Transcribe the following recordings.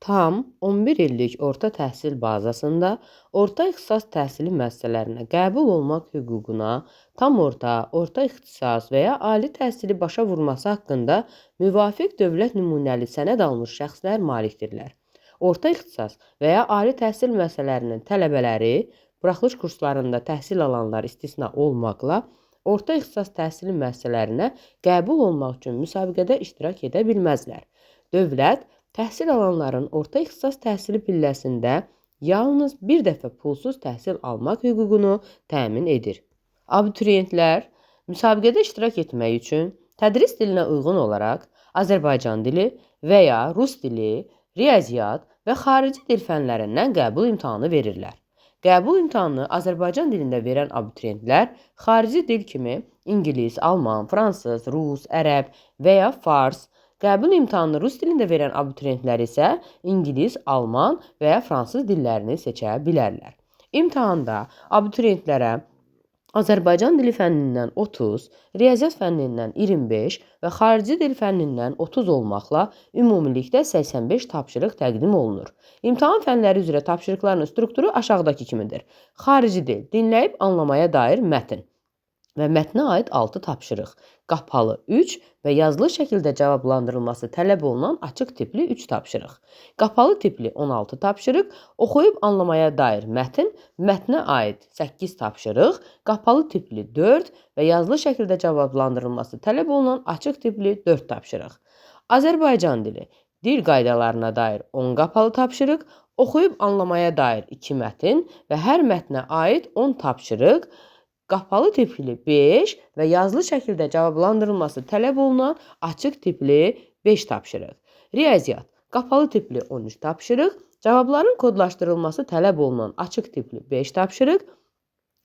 Tam 11 illik orta təhsil bazasında orta ixtisas təhsili müəssisələrinə qəbul olmaq hüququna tam orta ixtisas və ya ali təhsili başa vurması haqqında müvafiq dövlət nümunəli sənəd almış şəxslər malikdirlər. Orta ixtisas və ya ali təhsil müəssisələrinin tələbələri, buraxılış kurslarında təhsil alanlar istisna olmaqla, orta ixtisas təhsili müəssisələrinə qəbul olmaq üçün müsabiqədə iştirak edə bilməzlər. Dövlət təhsil alanların orta ixtisas təhsili pilləsində yalnız bir dəfə pulsuz təhsil almaq hüququnu təmin edir. Abituriyentlər müsabiqədə iştirak etmək üçün tədris dilinə uyğun olaraq Azərbaycan dili və ya rus dili, riyaziyyat və xarici dil fənlərindən qəbul imtahanı verirlər. Qəbul imtahanını Azərbaycan dilində verən abituriyentlər xarici dil kimi ingilis, alman, fransız, rus, ərəb və ya fars, qəbul imtahanını rus dilində verən abituriyentlər isə ingilis, alman və ya fransız dillərini seçə bilərlər. İmtahanda abituriyentlərə Azərbaycan dili fənnindən 30, riyaziyyat fənnindən 25 və xarici dil fənnindən 30 olmaqla ümumilikdə 85 tapşırıq təqdim olunur. İmtahan fənləri üzrə tapşırıqların strukturu aşağıdakı kimidir. Xarici dil, dinləyib anlamaya dair mətn və mətnə aid 6 tapşırıq, qapalı 3 və yazılı şəkildə cavablandırılması tələb olunan açıq tipli 3 tapşırıq, qapalı tipli 16 tapşırıq, oxuyub anlamaya dair mətn, mətnə aid 8 tapşırıq, qapalı tipli 4 və yazılı şəkildə cavablandırılması tələb olunan açıq tipli 4 tapşırıq. Azərbaycan dili, dil qaydalarına dair 10 qapalı tapşırıq, oxuyub anlamaya dair 2 mətn və hər mətnə aid 10 tapşırıq, qapalı tipli 5 və yazılı şəkildə cavablandırılması tələb olunan açıq tipli 5 tapşırıq. Riyaziyyat, qapalı tipli 13 tapşırıq, cavabların kodlaşdırılması tələb olunan açıq tipli 5 tapşırıq,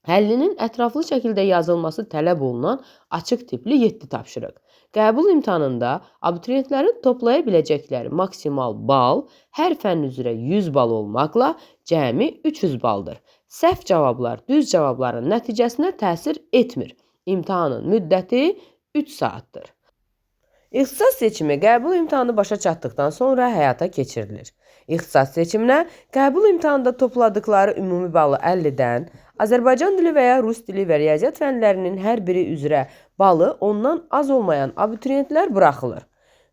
həllinin ətraflı şəkildə yazılması tələb olunan açıq tipli 7 tapşırıq. Qəbul imtahanında abituriyentlərin toplaya biləcəkləri maksimal bal hər fənn üzrə 100 bal olmaqla cəmi 300 baldır. Səhv cavablar düz cavabların nəticəsinə təsir etmir. İmtahanın müddəti 3 saatdır. İxtisas seçimi qəbul imtahanı başa çatdıqdan sonra həyata keçirilir. İxtisas seçiminə qəbul imtahanında topladıqları ümumi balı 50-dən, Azərbaycan dili və ya rus dili və riyaziyyat fənlərinin hər biri üzrə balı ondan az olmayan abituriyentlər buraxılır.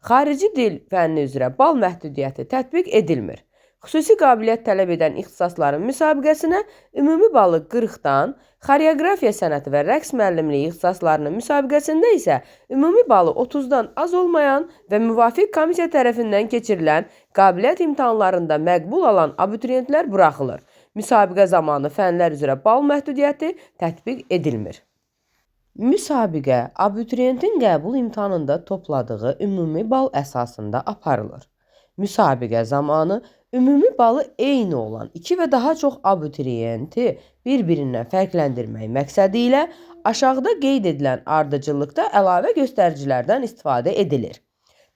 Xarici dil fənni üzrə bal məhdudiyyəti tətbiq edilmir. Xüsusi qabiliyyət tələb edən ixtisasların müsabiqəsinə ümumi balı 40-dan, xoreografiya sənəti və rəqs müəllimliyi ixtisaslarının müsabiqəsində isə ümumi balı 30-dan az olmayan və müvafiq komissiya tərəfindən keçirilən qabiliyyət imtahanlarında məqbul alan abituriyentlər buraxılır. Müsabiqə zamanı fənlər üzrə bal məhdudiyyəti tətbiq edilmir. Müsabiqə abituriyentin qəbul imtahanında topladığı ümumi bal əsasında aparılır. Müsabiqə zamanı ümumi balı eyni olan 2 və daha çox abituriyenti bir-birindən fərqləndirmək məqsədi ilə aşağıda qeyd edilən ardıcıllıqda əlavə göstəricilərdən istifadə edilir.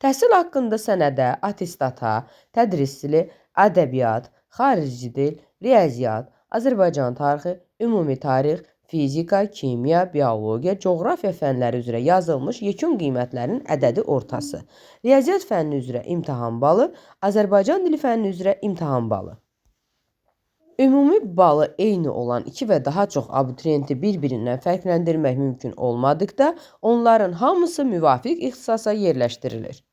Təhsil haqqında sənədə, attestata, tədris dili, ədəbiyyat, xarici dil, riyaziyyat, Azərbaycan tarixi, ümumi tarix, fizika, kimya, biologiya, coğrafiya fənləri üzrə yazılmış yekun qiymətlərin ədədi ortası, riyaziyyat fənni üzrə imtahan balı, Azərbaycan dili fənni üzrə imtahan balı. Ümumi balı eyni olan 2 və daha çox abituriyenti bir-birindən fərqləndirmək mümkün olmadıqda, onların hamısı müvafiq ixtisasa yerləşdirilir.